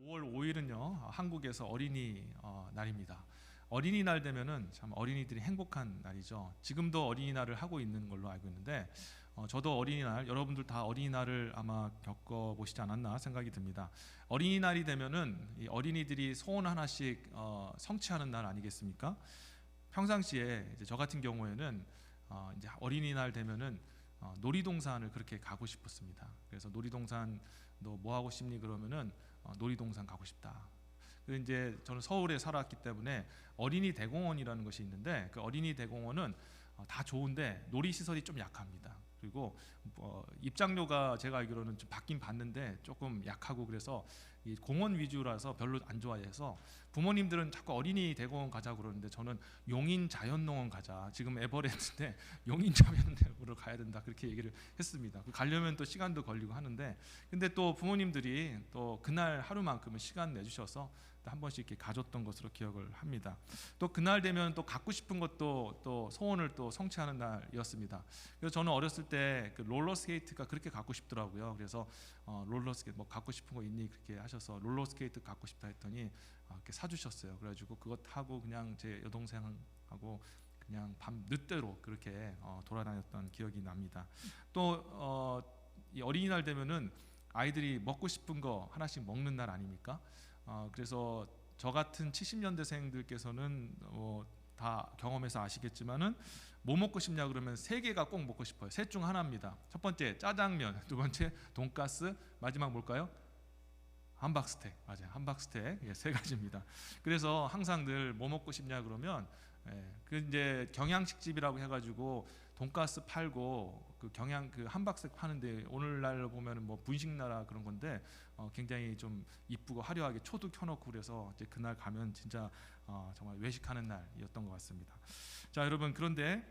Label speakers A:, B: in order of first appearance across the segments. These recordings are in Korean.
A: 5월 5일은요 한국에서 어린이 날입니다. 어린이날 되면은 참 어린이들이 행복한 날이죠. 지금도 어린이날을 하고 있는 걸로 알고 있는데 저도 어린이날, 여러분들 다 어린이날을 아마 겪어보시지 않았나 생각이 듭니다. 어린이날이 되면은 이 어린이들이 소원 하나씩 성취하는 날 아니겠습니까? 평상시에 이제 저 같은 경우에는 이제 어린이날 되면은 놀이동산을 그렇게 가고 싶었습니다. 그래서 놀이동산 너 뭐 하고 싶니 그러면은 놀이동산 가고 싶다. 그래서 이제 저는 서울에 살았기 때문에 어린이 대공원이라는 것이 있는데 그 어린이 대공원은 다 좋은데 놀이 시설이 좀 약합니다. 그리고 입장료가 제가 알기로는 좀 받긴 받는데 조금 약하고 그래서 이 공원 위주라서 별로 안 좋아해서 부모님들은 자꾸 어린이 대공원 가자고 그러는데 저는 용인 자연농원 가자. 지금 에버랜드인데 용인 자연농원으로 가야 된다 그렇게 얘기를 했습니다. 가려면 또 시간도 걸리고 하는데 근데 또 부모님들이 또 그날 하루만큼은 시간 내주셔서 한 번씩 이렇게 가줬던 것으로 기억을 합니다. 또 그날 되면 또 갖고 싶은 것도 또 소원을 또 성취하는 날이었습니다. 그래서 저는 어렸을 때 그 롤러스케이트가 그렇게 갖고 싶더라고요. 그래서 롤러스케이트 뭐 갖고 싶은 거 있니 그렇게 하셔서 롤러스케이트 갖고 싶다 했더니 이렇게 사주셨어요. 그래가지고 그것 타고 그냥 제 여동생하고 그냥 밤 늦대로 그렇게 돌아다녔던 기억이 납니다. 또 이 어린이날 되면은 아이들이 먹고 싶은 거 하나씩 먹는 날 아닙니까? 그래서 저 같은 70년대생들께서는 다 경험해서 아시겠지만은 뭐 먹고 싶냐 그러면 세 개가 꼭 먹고 싶어요. 셋 중 하나입니다. 첫 번째 짜장면, 두 번째 돈가스, 마지막 뭘까요? 함박스테이크. 맞아요. 함박스테이크. 세 가지입니다. 그래서 항상 늘 뭐 먹고 싶냐 그러면 그 이제 경양식집이라고 해가지고 돈가스 팔고 그 경양 그 함박스테이크 파는데 오늘날 보면은 뭐 분식나라 그런 건데 굉장히 좀 이쁘고 화려하게 초도 켜놓고 그래서 이제 그날 가면 진짜 정말 외식하는 날이었던 것 같습니다. 자 여러분 그런데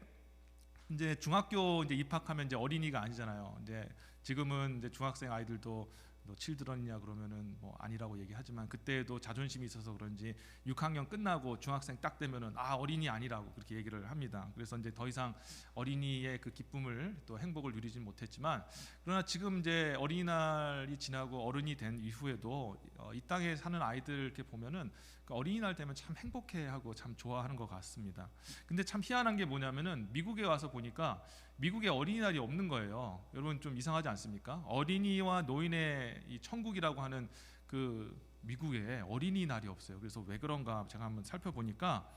A: 이제 중학교 이제 입학하면 이제 어린이가 아니잖아요. 이제 지금은 이제 중학생 아이들도 너 칠드런이냐 그러면은 뭐 아니라고 얘기하지만 그때도 자존심이 있어서 그런지 6학년 끝나고 중학생 딱 되면은 어린이 아니라고 그렇게 얘기를 합니다. 그래서 이제 더 이상 어린이의 그 기쁨을 또 행복을 누리진 못했지만 그러나 지금 이제 어린이날이 지나고 어른이 된 이후에도 이 땅에 사는 아이들 이렇게 보면은 그 어린이날 되면 참 행복해하고 참 좋아하는 것 같습니다. 근데 참 희한한 게 뭐냐면은 미국에 와서 보니까 미국에 어린이날이 없는 거예요. 여러분 좀 이상하지 않습니까? 어린이와 노인의 이 천국이라고 하는 그 미국에 어린이날이 없어요. 그래서 왜 그런가 제가 한번 살펴보니까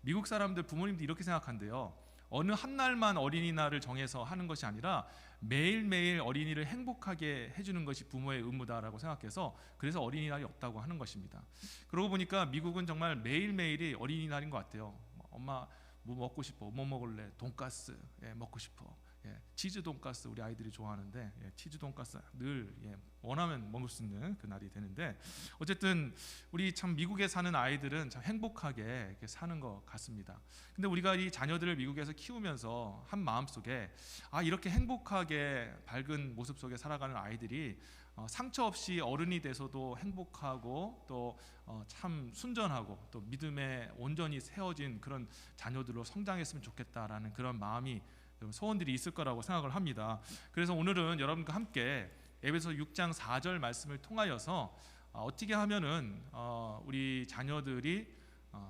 A: 미국 사람들 부모님도 이렇게 생각한대요. 어느 한 날만 어린이날을 정해서 하는 것이 아니라 매일매일 어린이를 행복하게 해주는 것이 부모의 의무다라고 생각해서 그래서 어린이날이 없다고 하는 것입니다. 그러고 보니까 미국은 정말 매일매일이 어린이날인 것 같아요. 엄마 뭐 먹고 싶어? 뭐 먹을래? 돈가스 먹고 싶어. 치즈 돈가스 우리 아이들이 좋아하는데 치즈 돈가스 늘 원하면 먹을 수 있는 그 날이 되는데 어쨌든 우리 참 미국에 사는 아이들은 참 행복하게 이렇게 사는 것 같습니다. 근데 우리가 이 자녀들을 미국에서 키우면서 한 마음 속에 이렇게 행복하게 밝은 모습 속에 살아가는 아이들이 상처 없이 어른이 돼서도 행복하고 또 참 순전하고 또 믿음에 온전히 세워진 그런 자녀들로 성장했으면 좋겠다라는 그런 마음이 소원들이 있을 거라고 생각을 합니다. 그래서 오늘은 여러분과 함께 에베소 6장 4절 말씀을 통하여서 어떻게 하면은 우리 자녀들이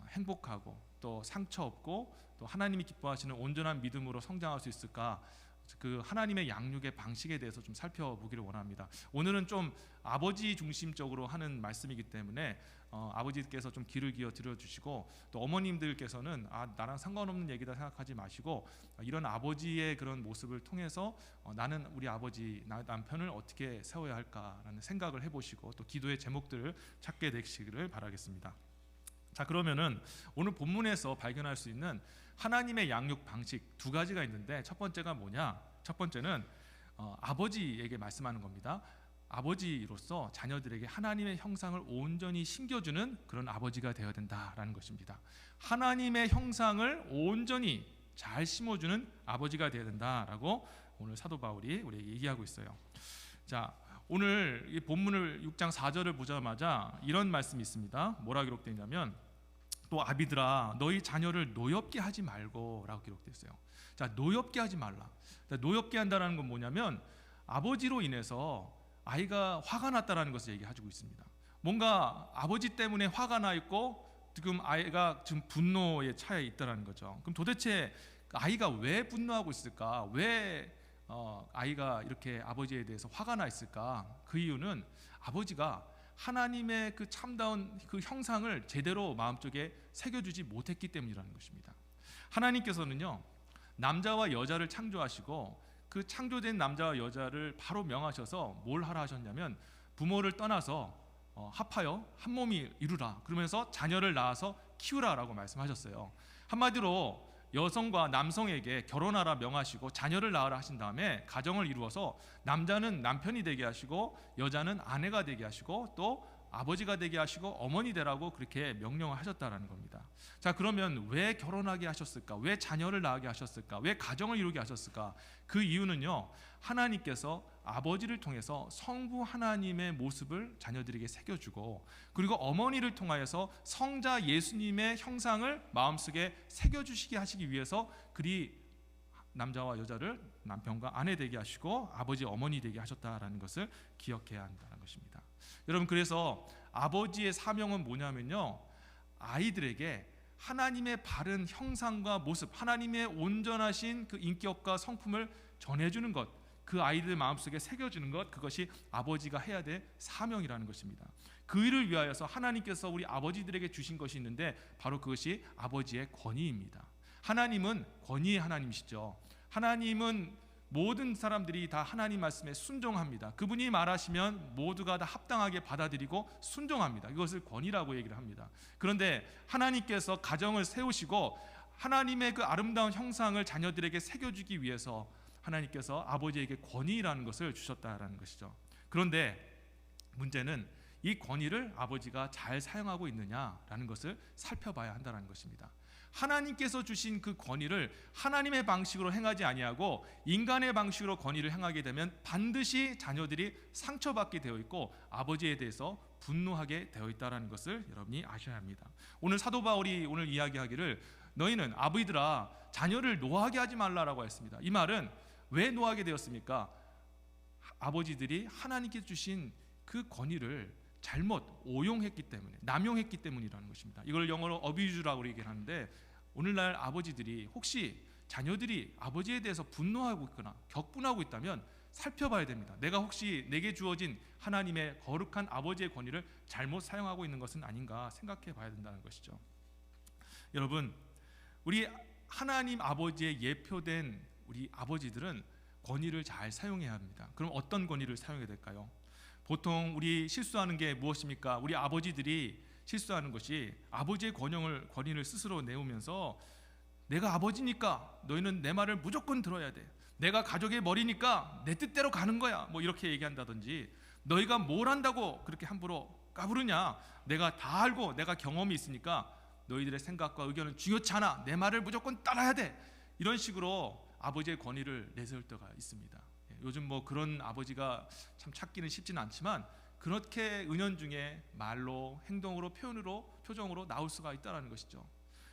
A: 행복하고 또 상처 없고 또 하나님이 기뻐하시는 온전한 믿음으로 성장할 수 있을까? 그 하나님의 양육의 방식에 대해서 좀 살펴보기를 원합니다. 오늘은 좀 아버지 중심적으로 하는 말씀이기 때문에 아버지께서 좀 귀를 기어 들어주시고 또 어머님들께서는 나랑 상관없는 얘기다 생각하지 마시고 이런 아버지의 그런 모습을 통해서 나는 우리 아버지 남편을 어떻게 세워야 할까라는 생각을 해보시고 또 기도의 제목들을 찾게 되시기를 바라겠습니다. 자 그러면은 오늘 본문에서 발견할 수 있는 하나님의 양육 방식 두 가지가 있는데 첫 번째가 뭐냐? 첫 번째는 아버지에게 말씀하는 겁니다. 아버지로서 자녀들에게 하나님의 형상을 온전히 심겨주는 그런 아버지가 되어야 된다라는 것입니다. 하나님의 형상을 온전히 잘 심어주는 아버지가 되어야 된다라고 오늘 사도 바울이 우리에게 얘기하고 있어요. 자 오늘 이 본문을 6장 4절을 보자마자 이런 말씀이 있습니다. 뭐라 기록되어 있냐면 또 아비들아 너희 자녀를 노엽게 하지 말고 라고 기록되어 있어요. 자 노엽게 하지 말라. 노엽게 한다는 건 뭐냐면 아버지로 인해서 아이가 화가 났다라는 것을 얘기해주고 있습니다. 뭔가 아버지 때문에 화가 나 있고 지금 아이가 지금 분노에 차에 있다라는 거죠. 그럼 도대체 아이가 왜 분노하고 있을까? 왜 아이가 이렇게 아버지에 대해서 화가 나 있을까? 그 이유는 아버지가 하나님의 그 참다운 그 형상을 제대로 마음속에 새겨주지 못했기 때문이라는 것입니다. 하나님께서는요, 남자와 여자를 창조하시고 그 창조된 남자와 여자를 바로 명하셔서 뭘 하라 하셨냐면 부모를 떠나서 합하여 한 몸이 이루라, 그러면서 자녀를 낳아서 키우라라고 말씀하셨어요. 한마디로 여성과 남성에게 결혼하라 명하시고 자녀를 낳으라 하신 다음에 가정을 이루어서 남자는 남편이 되게 하시고 여자는 아내가 되게 하시고 또 아버지가 되게 하시고 어머니 되라고 그렇게 명령을 하셨다라는 겁니다. 자, 그러면 왜 결혼하게 하셨을까? 왜 자녀를 낳게 하셨을까? 왜 가정을 이루게 하셨을까? 그 이유는요, 하나님께서 아버지를 통해서 성부 하나님의 모습을 자녀들에게 새겨주고, 그리고 어머니를 통하여서 성자 예수님의 형상을 마음속에 새겨주시게 하시기 위해서 그리 남자와 여자를 남편과 아내 되게 하시고 아버지 어머니 되게 하셨다라는 것을 기억해야 한다는 것입니다. 여러분, 그래서 아버지의 사명은 뭐냐면요, 아이들에게 하나님의 바른 형상과 모습, 하나님의 온전하신 그 인격과 성품을 전해주는 것, 그 아이들 마음속에 새겨주는 것, 그것이 아버지가 해야 될 사명이라는 것입니다. 그 일을 위하여서 하나님께서 우리 아버지들에게 주신 것이 있는데 바로 그것이 아버지의 권위입니다. 하나님은 권위의 하나님이시죠. 하나님은 모든 사람들이 다 하나님 말씀에 순종합니다. 그분이 말하시면 모두가 다 합당하게 받아들이고 순종합니다. 이것을 권위라고 얘기를 합니다. 그런데 하나님께서 가정을 세우시고 하나님의 그 아름다운 형상을 자녀들에게 새겨주기 위해서 하나님께서 아버지에게 권위라는 것을 주셨다라는 것이죠. 그런데 문제는 이 권위를 아버지가 잘 사용하고 있느냐라는 것을 살펴봐야 한다는 것입니다. 하나님께서 주신 그 권위를 하나님의 방식으로 행하지 아니하고 인간의 방식으로 권위를 행하게 되면 반드시 자녀들이 상처받게 되어 있고 아버지에 대해서 분노하게 되어 있다는 것을 여러분이 아셔야 합니다. 오늘 사도 바울이 오늘 이야기하기를 너희는 아버지들아 자녀를 노하게 하지 말라라고 했습니다. 이 말은 왜 노하게 되었습니까? 아버지들이 하나님께 주신 그 권위를 잘못 오용했기 때문에, 남용했기 때문이라는 것입니다. 이걸 영어로 어뷰즈라고 얘기를 하는데, 오늘날 아버지들이 혹시 자녀들이 아버지에 대해서 분노하고 있거나 격분하고 있다면 살펴봐야 됩니다. 내가 혹시 내게 주어진 하나님의 거룩한 아버지의 권위를 잘못 사용하고 있는 것은 아닌가 생각해 봐야 된다는 것이죠. 여러분, 우리 하나님 아버지의 예표된 우리 아버지들은 권위를 잘 사용해야 합니다. 그럼 어떤 권위를 사용해야 될까요? 보통 우리 실수하는 게 무엇입니까? 우리 아버지들이 실수하는 것이 아버지의 권위를 스스로 내오면서 내가 아버지니까 너희는 내 말을 무조건 들어야 돼. 내가 가족의 머리니까 내 뜻대로 가는 거야. 뭐 이렇게 얘기한다든지, 너희가 뭘 한다고 그렇게 함부로 까부르냐? 내가 다 알고 내가 경험이 있으니까 너희들의 생각과 의견은 중요치 않아. 내 말을 무조건 따라야 돼. 이런 식으로 아버지의 권위를 내세울 때가 있습니다. 요즘 뭐 그런 아버지가 참 찾기는 쉽지는 않지만 그렇게 은연중에 말로, 행동으로, 표정으로 나올 수가 있다는 것이죠.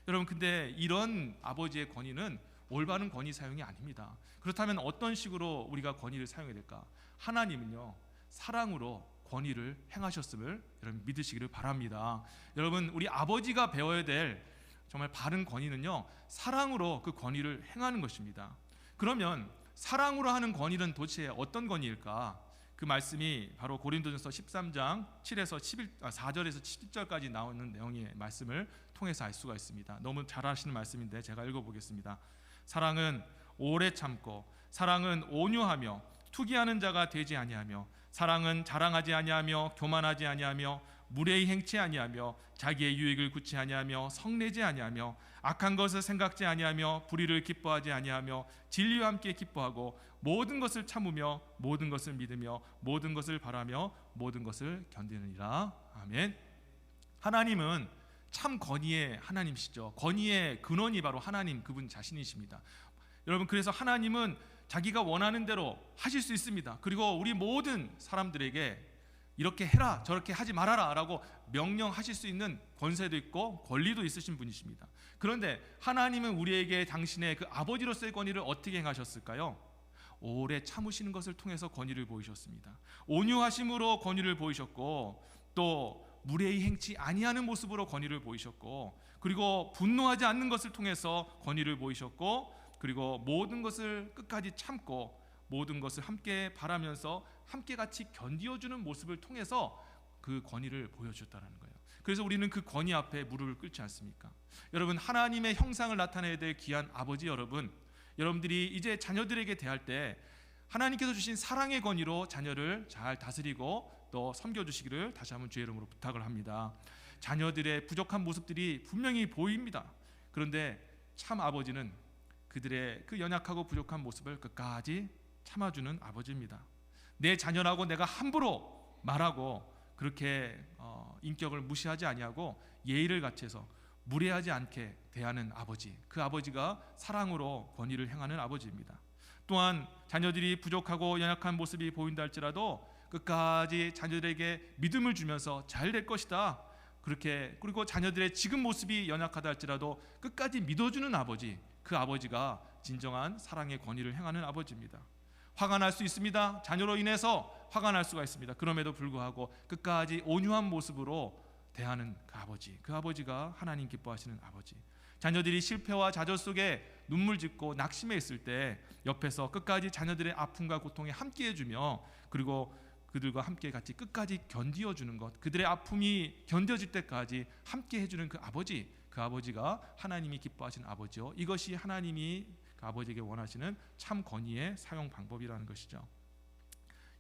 A: 여러분, 근데 이런 아버지의 권위는 올바른 권위 사용이 아닙니다. 그렇다면 어떤 식으로 우리가 권위를 사용해야 될까? 하나님은요, 사랑으로 권위를 행하셨음을 여러분 믿으시기를 바랍니다. 여러분, 우리 아버지가 배워야 될 정말 바른 권위는요, 사랑으로 그 권위를 행하는 것입니다. 그러면 사랑으로 하는 권위는 도대체 어떤 권위일까? 그 말씀이 바로 고린도전서 13장 4절에서 11절까지 나오는 내용의 말씀을 통해서 알 수가 있습니다. 너무 잘 아시는 말씀인데 제가 읽어보겠습니다. 사랑은 오래 참고, 사랑은 온유하며 투기하는 자가 되지 아니하며, 사랑은 자랑하지 아니하며 교만하지 아니하며 무례히 행치 아니하며 자기의 유익을 굳지 아니하며 성내지 아니하며 악한 것을 생각지 아니하며 불의를 기뻐하지 아니하며 진리와 함께 기뻐하고 모든 것을 참으며 모든 것을 믿으며 모든 것을 바라며 모든 것을 견디느니라. 아멘. 하나님은 참 권위의 하나님이시죠. 권위의 근원이 바로 하나님 그분 자신이십니다. 여러분, 그래서 하나님은 자기가 원하는 대로 하실 수 있습니다. 그리고 우리 모든 사람들에게 이렇게 해라 저렇게 하지 말아라 라고 명령하실 수 있는 권세도 있고 권리도 있으신 분이십니다. 그런데 하나님은 우리에게 당신의 그 아버지로서의 권위를 어떻게 행하셨을까요? 오래 참으시는 것을 통해서 권위를 보이셨습니다. 온유하심으로 권위를 보이셨고, 또 무례히 행치 아니하는 모습으로 권위를 보이셨고, 그리고 분노하지 않는 것을 통해서 권위를 보이셨고, 그리고 모든 것을 끝까지 참고 모든 것을 함께 바라면서 함께 같이 견디어주는 모습을 통해서 그 권위를 보여주셨다는 거예요. 그래서 우리는 그 권위 앞에 무릎을 꿇지 않습니까? 여러분, 하나님의 형상을 나타내야 될 귀한 아버지 여러분, 여러분들이 이제 자녀들에게 대할 때 하나님께서 주신 사랑의 권위로 자녀를 잘 다스리고 또 섬겨주시기를 다시 한번 주의 이름으로 부탁을 합니다. 자녀들의 부족한 모습들이 분명히 보입니다. 그런데 참 아버지는 그들의 그 연약하고 부족한 모습을 끝까지 참아주는 아버지입니다. 내 자녀라고 내가 함부로 말하고 그렇게 인격을 무시하지 아니하고 예의를 갖춰서 무례하지 않게 대하는 아버지, 그 아버지가 사랑으로 권위를 행하는 아버지입니다. 또한 자녀들이 부족하고 연약한 모습이 보인다 할지라도 끝까지 자녀들에게 믿음을 주면서 잘 될 것이다, 그렇게, 그리고 자녀들의 지금 모습이 연약하다 할지라도 끝까지 믿어주는 아버지, 그 아버지가 진정한 사랑의 권위를 행하는 아버지입니다. 화가 날 수 있습니다. 자녀로 인해서 화가 날 수가 있습니다. 그럼에도 불구하고 끝까지 온유한 모습으로 대하는 그 아버지, 그 아버지가 하나님 기뻐하시는 아버지. 자녀들이 실패와 좌절 속에 눈물 짓고 낙심해 있을 때 옆에서 끝까지 자녀들의 아픔과 고통에 함께 해주며, 그리고 그들과 함께 같이 끝까지 견디어 주는 것, 그들의 아픔이 견뎌질 때까지 함께 해주는 그 아버지, 그 아버지가 하나님이 기뻐하시는 아버지요, 이것이 하나님이 그 아버지에게 원하시는 참 권위의 사용 방법이라는 것이죠.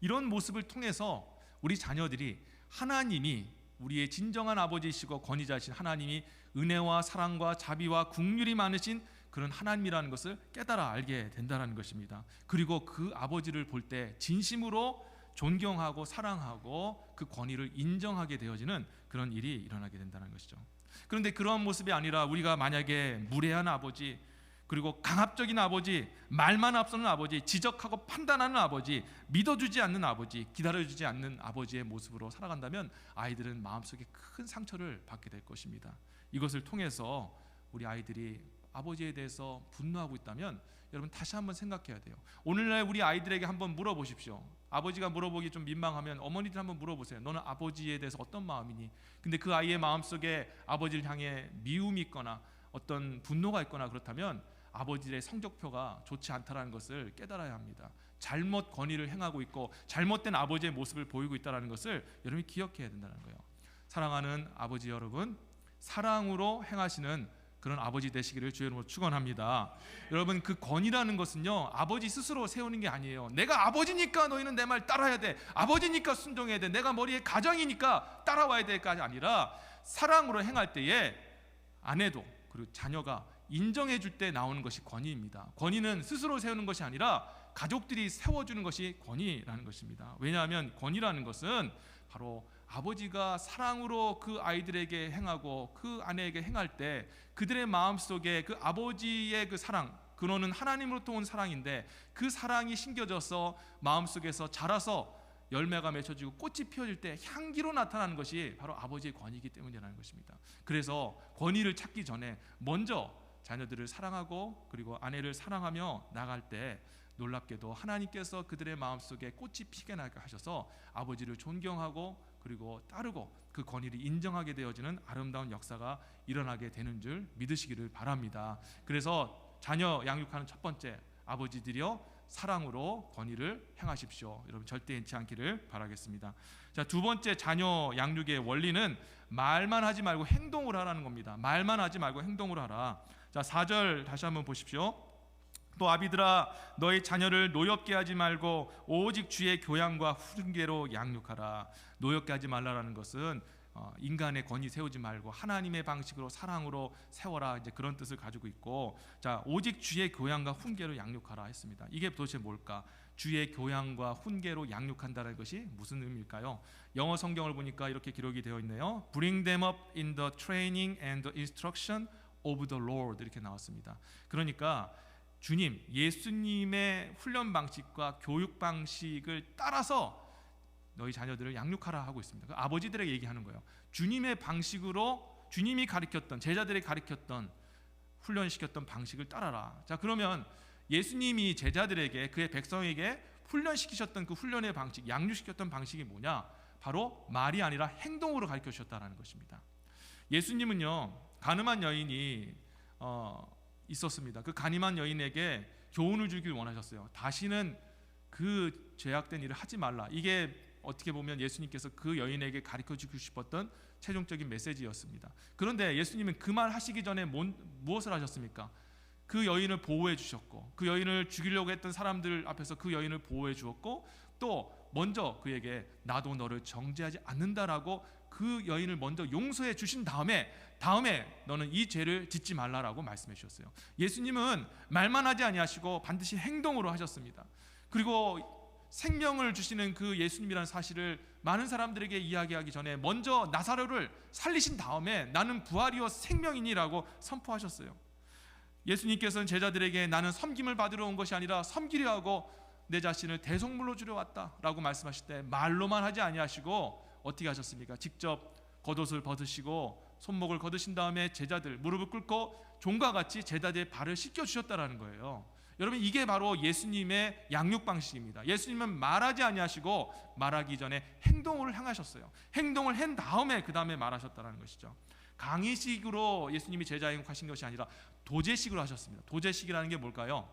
A: 이런 모습을 통해서 우리 자녀들이 하나님이 우리의 진정한 아버지이시고 권위자이신 하나님이 은혜와 사랑과 자비와 긍휼이 많으신 그런 하나님이라는 것을 깨달아 알게 된다는 것입니다. 그리고 그 아버지를 볼 때 진심으로 존경하고 사랑하고 그 권위를 인정하게 되어지는 그런 일이 일어나게 된다는 것이죠. 그런데 그런 모습이 아니라 우리가 만약에 무례한 아버지, 그리고 강압적인 아버지, 말만 앞서는 아버지, 지적하고 판단하는 아버지, 믿어주지 않는 아버지, 기다려주지 않는 아버지의 모습으로 살아간다면 아이들은 마음속에 큰 상처를 받게 될 것입니다. 이것을 통해서 우리 아이들이 아버지에 대해서 분노하고 있다면 여러분 다시 한번 생각해야 돼요. 오늘날 우리 아이들에게 한번 물어보십시오. 아버지가 물어보기 좀 민망하면 어머니들 한번 물어보세요. 너는 아버지에 대해서 어떤 마음이니? 근데 그 아이의 마음속에 아버지를 향해 미움이 있거나 어떤 분노가 있거나 그렇다면 아버지의 성적표가 좋지 않다는 것을 깨달아야 합니다. 잘못 권위를 행하고 있고 잘못된 아버지의 모습을 보이고 있다는 것을 여러분이 기억해야 된다는 거예요. 사랑하는 아버지 여러분, 사랑으로 행하시는 그런 아버지 되시기를 주의 이름으로 축원합니다. 여러분, 그 권위라는 것은요, 아버지 스스로 세우는 게 아니에요. 내가 아버지니까 너희는 내 말 따라야 돼, 아버지니까 순종해야 돼, 내가 머리에 가정이니까 따라와야 될까지 아니라 사랑으로 행할 때에 아내도 그리고 자녀가 인정해 줄 때 나오는 것이 권위입니다. 권위는 스스로 세우는 것이 아니라 가족들이 세워주는 것이 권위라는 것입니다. 왜냐하면 권위라는 것은 바로 아버지가 사랑으로 그 아이들에게 행하고 그 아내에게 행할 때 그들의 마음속에 그 아버지의 그 사랑, 그노는 하나님으로부터 온 사랑인데 그 사랑이 심겨져서 마음속에서 자라서 열매가 맺혀지고 꽃이 피어질 때 향기로 나타나는 것이 바로 아버지의 권위이기 때문이라는 것입니다. 그래서 권위를 찾기 전에 먼저 자녀들을 사랑하고 그리고 아내를 사랑하며 나갈 때 놀랍게도 하나님께서 그들의 마음속에 꽃이 피게 나게 하셔서 아버지를 존경하고 그리고 따르고 그 권위를 인정하게 되어지는 아름다운 역사가 일어나게 되는 줄 믿으시기를 바랍니다. 그래서 자녀 양육하는 첫 번째, 아버지들이여 사랑으로 권위를 행하십시오. 여러분 절대 잃지 않기를 바라겠습니다. 자, 두 번째 자녀 양육의 원리는 말만 하지 말고 행동을 하라는 겁니다. 말만 하지 말고 행동을 하라. 자, 4절 다시 한번 보십시오. 또 아비들아, 너희 자녀를 노엽게 하지 말고 오직 주의 교양과 훈계로 양육하라. 노엽게 하지 말라라는 것은 인간의 권위 세우지 말고 하나님의 방식으로 사랑으로 세워라, 이제 그런 뜻을 가지고 있고, 자, 오직 주의 교양과 훈계로 양육하라 했습니다. 이게 도대체 뭘까? 주의 교양과 훈계로 양육한다는 것이 무슨 의미일까요? 영어 성경을 보니까 이렇게 기록이 되어 있네요. Bring them up in the training and the instruction of the Lord, 이렇게 나왔습니다. 그러니까 주님, 예수님의 훈련 방식과 교육 방식을 따라서 너희 자녀들을 양육하라 하고 있습니다. 그 아버지들에게 얘기하는 거예요. 주님의 방식으로, 주님이 가르쳤던, 제자들이 가르쳤던, 훈련시켰던 방식을 따라라. 자, 그러면 예수님이 제자들에게, 그의 백성에게 훈련시키셨던 그 훈련의 방식, 양육시켰던 방식이 뭐냐? 바로 말이 아니라 행동으로 가르쳐 주셨다는 것입니다. 예수님은요, 가늠한 여인이 있었습니다. 그 가늠한 여인에게 교훈을 주길 원하셨어요. 다시는 그 죄악된 일을 하지 말라. 이게 어떻게 보면 예수님께서 그 여인에게 가르쳐 주고 싶었던 최종적인 메시지였습니다. 그런데 예수님은 그 말 하시기 전에 무엇을 하셨습니까? 그 여인을 보호해 주셨고, 그 여인을 죽이려고 했던 사람들 앞에서 그 여인을 보호해 주었고, 또 먼저 그에게 나도 너를 정죄하지 않는다라고 그 여인을 먼저 용서해 주신 다음에 너는 이 죄를 짓지 말라라고 말씀해 주셨어요. 예수님은 말만 하지 아니하시고 반드시 행동으로 하셨습니다. 그리고 생명을 주시는 그 예수님이라는 사실을 많은 사람들에게 이야기하기 전에 먼저 나사로를 살리신 다음에 나는 부활이요 생명이니라고 선포하셨어요. 예수님께서는 제자들에게 나는 섬김을 받으러 온 것이 아니라 섬기려 하고 내 자신을 대속물로 주려 왔다라고 말씀하실 때 말로만 하지 아니하시고 어떻게 하셨습니까? 직접 겉옷을 벗으시고 손목을 걷으신 다음에 제자들 무릎을 꿇고 종과 같이 제자들의 발을 씻겨 주셨다라는 거예요. 여러분, 이게 바로 예수님의 양육 방식입니다. 예수님은 말하지 아니하시고 말하기 전에 행동을 행하셨어요. 행동을 한 다음에 그 다음에 말하셨다는 것이죠. 강의식으로 예수님이 제자 양육하신 것이 아니라 도제식으로 하셨습니다. 도제식이라는 게 뭘까요?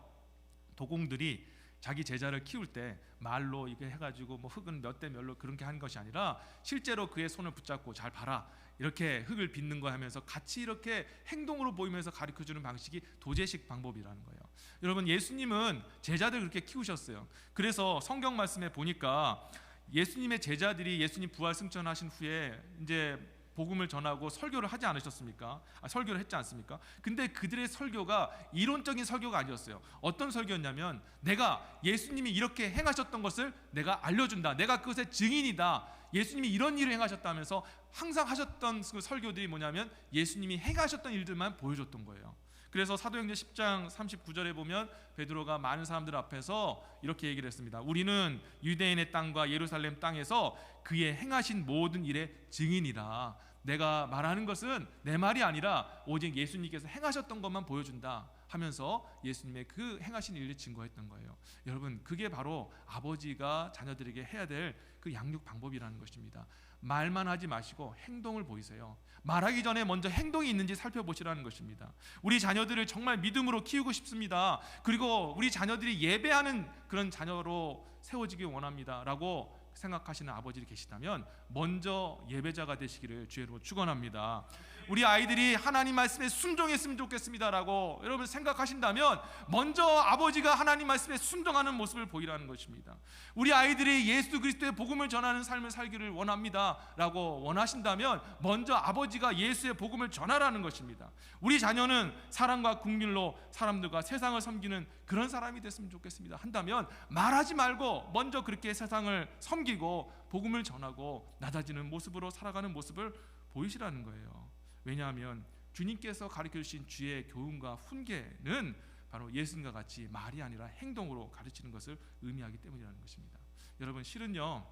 A: 도공들이 자기 제자를 키울 때 말로 이게 해가지고 뭐 흙은 몇 대 몇로 그렇게 하는 것이 아니라 실제로 그의 손을 붙잡고 잘 봐라 이렇게 흙을 빚는 거 하면서 같이 이렇게 행동으로 보이면서 가르쳐주는 방식이 도제식 방법이라는 거예요. 여러분, 예수님은 제자들 그렇게 키우셨어요. 그래서 성경 말씀에 보니까 예수님의 제자들이 예수님 부활 승천하신 후에 이제 복음을 전하고 설교를 하지 않으셨습니까? 설교를 했지 않습니까? 근데 그들의 설교가 이론적인 설교가 아니었어요. 어떤 설교였냐면 내가 예수님이 이렇게 행하셨던 것을 내가 알려준다. 내가 그것의 증인이다. 예수님이 이런 일을 행하셨다면서 항상 하셨던 그 설교들이 뭐냐면 예수님이 행하셨던 일들만 보여줬던 거예요. 그래서 사도행전 10장 39절에 보면 베드로가 많은 사람들 앞에서 이렇게 얘기를 했습니다. 우리는 유대인의 땅과 예루살렘 땅에서 그의 행하신 모든 일의 증인이라. 내가 말하는 것은 내 말이 아니라 오직 예수님께서 행하셨던 것만 보여준다 하면서 예수님의 그 행하신 일을 증거했던 거예요. 여러분, 그게 바로 아버지가 자녀들에게 해야 될 그 양육 방법이라는 것입니다. 말만 하지 마시고 행동을 보이세요. 말하기 전에 먼저 행동이 있는지 살펴보시라는 것입니다. 우리 자녀들을 정말 믿음으로 키우고 싶습니다. 그리고 우리 자녀들이 예배하는 그런 자녀로 세워지기 원합니다 라고 생각하시는 아버지들이 계시다면 먼저 예배자가 되시기를 주의로 축원합니다. 우리 아이들이 하나님 말씀에 순종했으면 좋겠습니다라고 여러분 생각하신다면 먼저 아버지가 하나님 말씀에 순종하는 모습을 보이라는 것입니다. 우리 아이들이 예수 그리스도의 복음을 전하는 삶을 살기를 원합니다라고 원하신다면 먼저 아버지가 예수의 복음을 전하라는 것입니다. 우리 자녀는 사랑과 긍휼로 사람들과 세상을 섬기는 그런 사람이 됐으면 좋겠습니다 한다면 말하지 말고 먼저 그렇게 세상을 섬기고 복음을 전하고 낮아지는 모습으로 살아가는 모습을 보이시라는 거예요. 왜냐하면 주님께서 가르쳐 주신 주의 교훈과 훈계는 바로 예수님과 같이 말이 아니라 행동으로 가르치는 것을 의미하기 때문이라는 것입니다. 여러분, 실은요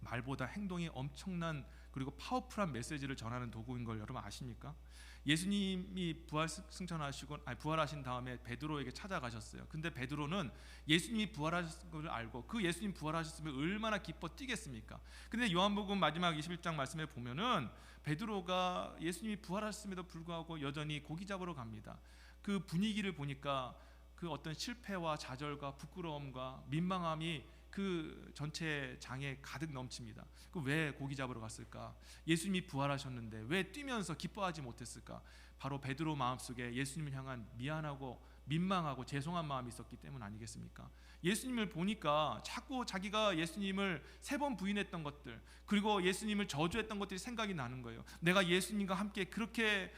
A: 말보다 행동이 엄청난 그리고 파워풀한 메시지를 전하는 도구인 걸 여러분 아십니까? 예수님이 부활하신 다음에 베드로에게 찾아가셨어요. 근데 베드로는 예수님이 부활하신 것을 알고 그 예수님 부활하셨으면 얼마나 기뻐 뛰겠습니까? 근데 요한복음 마지막 21장 말씀에 보면은 베드로가 예수님이 부활하셨음에도 불구하고 여전히 고기 잡으러 갑니다. 그 분위기를 보니까 그 어떤 실패와 좌절과 부끄러움과 민망함이 그 전체 장에 가득 넘칩니다. 그 왜 고기 잡으러 갔을까? 예수님이 부활하셨는데 왜 뛰면서 기뻐하지 못했을까? 바로 베드로 마음속에 예수님을 향한 미안하고 민망하고 죄송한 마음이 있었기 때문 아니겠습니까? 예수님을 보니까 자꾸 자기가 예수님을 3번 부인했던 것들, 그리고 예수님을 저주했던 것들이 생각이 나는 거예요. 내가 예수님과 함께 그렇게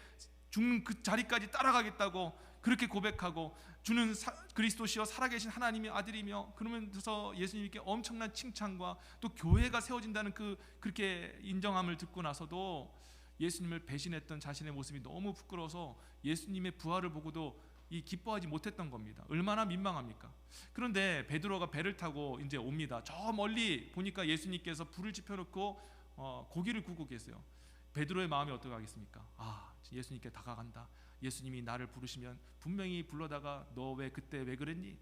A: 죽는 그 자리까지 따라가겠다고 그렇게 고백하고 주는 그리스도시여 살아계신 하나님의 아들이며, 그러면서 예수님께 엄청난 칭찬과 또 교회가 세워진다는 그렇게 인정함을 듣고 나서도 예수님을 배신했던 자신의 모습이 너무 부끄러워서 예수님의 부활을 보고도 기뻐하지 못했던 겁니다. 얼마나 민망합니까? 그런데 베드로가 배를 타고 이제 옵니다. 저 멀리 보니까 예수님께서 불을 지펴놓고 고기를 굽고 계세요. 베드로의 마음이 어떻게 하겠습니까? 예수님께 다가간다. 예수님이 나를 부르시면 분명히 불러다가 너 왜 그때 왜 그랬니?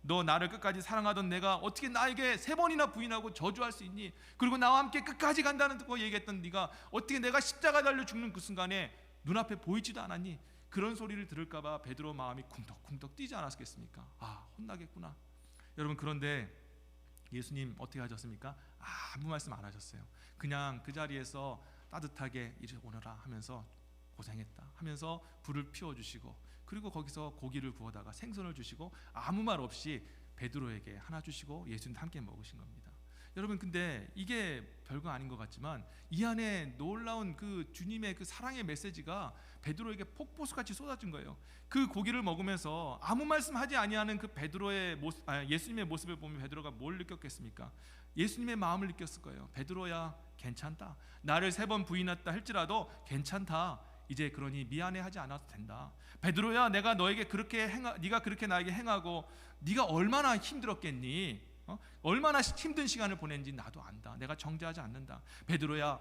A: 너 나를 끝까지 사랑하던 내가 어떻게 나에게 3번이나 부인하고 저주할 수 있니? 그리고 나와 함께 끝까지 간다는 거 얘기했던 네가 어떻게 내가 십자가 달려 죽는 그 순간에 눈앞에 보이지도 않았니? 그런 소리를 들을까 봐 베드로 마음이 쿵덕쿵덕 뛰지 않았겠습니까? 혼나겠구나. 여러분, 그런데 예수님 어떻게 하셨습니까? 아무 말씀 안 하셨어요. 그냥 그 자리에서 따뜻하게 이리 오너라 하면서 고생했다 하면서 불을 피워주시고, 그리고 거기서 고기를 구워다가 생선을 주시고 아무 말 없이 베드로에게 하나 주시고 예수님 함께 먹으신 겁니다. 여러분, 근데 이게 별거 아닌 것 같지만 이 안에 놀라운 그 주님의 그 사랑의 메시지가 베드로에게 폭포수같이 쏟아진 거예요. 그 고기를 먹으면서 아무 말씀하지 아니하는 그 베드로의 모습, 예수님의 모습을 보면 베드로가 뭘 느꼈겠습니까? 예수님의 마음을 느꼈을 거예요. 베드로야, 괜찮다. 나를 3번 부인했다 할지라도 괜찮다. 이제 그러니 미안해하지 않아도 된다. 베드로야, 내가 너에게 그렇게 네가 그렇게 나에게 행하고 네가 얼마나 힘들었겠니? 얼마나 힘든 시간을 보냈는지 나도 안다. 내가 정죄하지 않는다. 베드로야,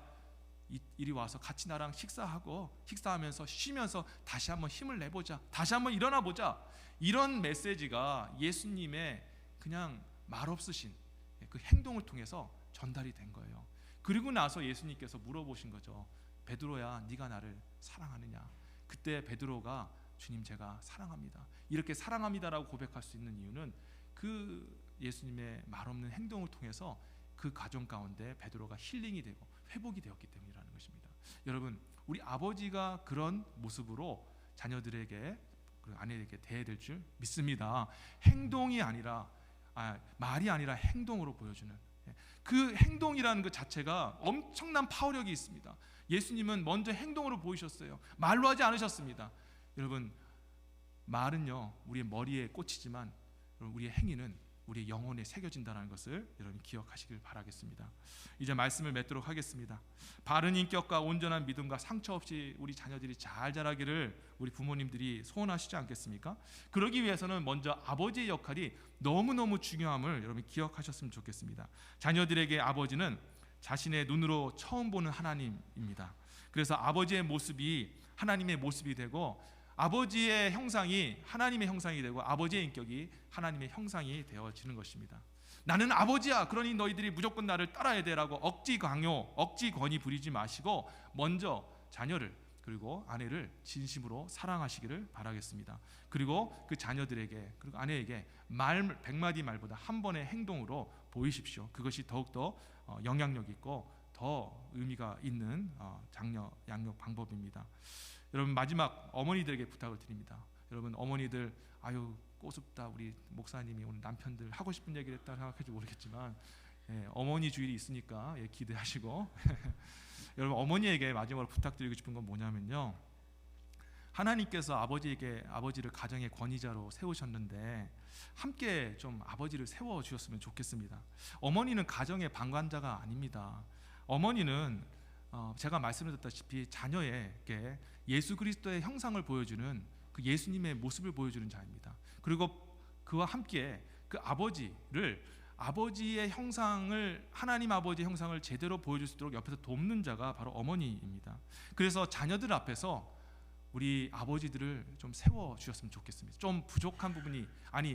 A: 이리 와서 같이 나랑 식사하면서 쉬면서 다시 한번 힘을 내보자. 다시 한번 일어나 보자. 이런 메시지가 예수님의 그냥 말없으신 그 행동을 통해서 전달이 된 거예요. 그리고 나서 예수님께서 물어보신 거죠. 베드로야, 네가 나를 사랑하느냐? 그때 베드로가 주님, 제가 사랑합니다. 이렇게 사랑합니다라고 고백할 수 있는 이유는 그 예수님의 말없는 행동을 통해서 그 가정 가운데 베드로가 힐링이 되고 회복이 되었기 때문이라는 것입니다. 여러분, 우리 아버지가 그런 모습으로 자녀들에게, 아내에게 대해야 될 줄 믿습니다. 행동이 아니라 말이 아니라 행동으로 보여주는 그 행동이라는 것 자체가 엄청난 파워력이 있습니다. 예수님은 먼저 행동으로 보이셨어요. 말로 하지 않으셨습니다. 여러분, 말은요 우리의 머리에 꽂히지만 우리의 행위는 우리의 영혼에 새겨진다는 것을 여러분 기억하시길 바라겠습니다. 이제 말씀을 맺도록 하겠습니다. 바른 인격과 온전한 믿음과 상처 없이 우리 자녀들이 잘 자라기를 우리 부모님들이 소원하시지 않겠습니까? 그러기 위해서는 먼저 아버지의 역할이 너무너무 중요함을 여러분 기억하셨으면 좋겠습니다. 자녀들에게 아버지는 자신의 눈으로 처음 보는 하나님입니다. 그래서 아버지의 모습이 하나님의 모습이 되고, 아버지의 형상이 하나님의 형상이 되고, 아버지의 인격이 하나님의 형상이 되어지는 것입니다. 나는 아버지야, 그러니 너희들이 무조건 나를 따라야 되라고 억지 강요, 억지 권위 부리지 마시고 먼저 자녀를 그리고 아내를 진심으로 사랑하시기를 바라겠습니다. 그리고 그 자녀들에게 그리고 아내에게 말 100마디 말보다 한 번의 행동으로 보이십시오. 그것이 더욱더 영향력 있고 더 의미가 있는 장녀 양육 방법입니다. 여러분, 마지막 어머니들에게 부탁을 드립니다. 여러분, 어머니들 꼬숩다, 우리 목사님이 오늘 남편들 하고 싶은 얘기를 했다 생각할지 모르겠지만 어머니 주일이 있으니까 기대하시고 여러분, 어머니에게 마지막으로 부탁드리고 싶은 건 뭐냐면요, 하나님께서 아버지를 가정의 권위자로 세우셨는데 함께 좀 아버지를 세워주셨으면 좋겠습니다. 어머니는 가정의 방관자가 아닙니다. 어머니는 제가 말씀드렸다시피 자녀에게 예수 그리스도의 형상을 보여주는 그 예수님의 모습을 보여주는 자입니다. 그리고 그와 함께 그 아버지의 형상을, 하나님 아버지의 형상을 제대로 보여줄 수 있도록 옆에서 돕는 자가 바로 어머니입니다. 그래서 자녀들 앞에서 우리 아버지들을 좀 세워주셨으면 좋겠습니다. 좀 부족한 부분이,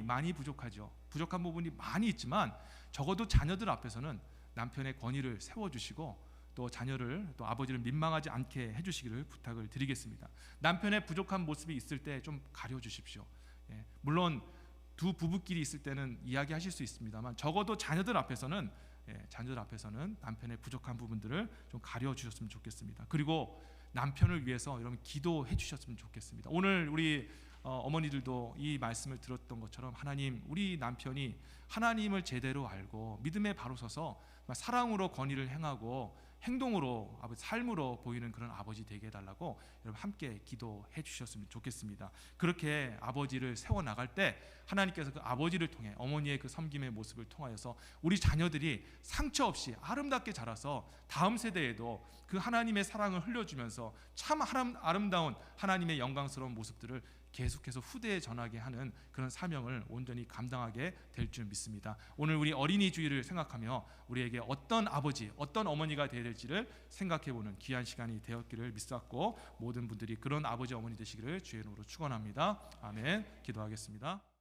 A: 많이 부족하죠. 부족한 부분이 많이 있지만 적어도 자녀들 앞에서는 남편의 권위를 세워주시고 또 자녀를, 또 아버지를 민망하지 않게 해주시기를 부탁을 드리겠습니다. 남편의 부족한 모습이 있을 때 좀 가려주십시오. 물론 두 부부끼리 있을 때는 이야기하실 수 있습니다만 적어도 자녀들 앞에서는 남편의 부족한 부분들을 좀 가려주셨으면 좋겠습니다. 그리고 남편을 위해서 여러분 기도해 주셨으면 좋겠습니다. 오늘 우리 어머니들도 이 말씀을 들었던 것처럼 하나님, 우리 남편이 하나님을 제대로 알고 믿음에 바로 서서 사랑으로 권위를 행하고 행동으로, 삶으로 보이는 그런 아버지 되게 해달라고 여러분 함께 기도해 주셨으면 좋겠습니다. 그렇게 아버지를 세워나갈 때 하나님께서 그 아버지를 통해 어머니의 그 섬김의 모습을 통하여서 우리 자녀들이 상처 없이 아름답게 자라서 다음 세대에도 그 하나님의 사랑을 흘려주면서 참 아름다운 하나님의 영광스러운 모습들을 계속해서 후대에 전하게 하는 그런 사명을 온전히 감당하게 될 줄 믿습니다. 오늘 우리 어린이 주일을 생각하며 우리에게 어떤 아버지, 어떤 어머니가 되어야 될지를 생각해보는 귀한 시간이 되었기를 믿사옵고 모든 분들이 그런 아버지 어머니 되시기를 주의 이름으로 축원합니다. 아멘. 기도하겠습니다.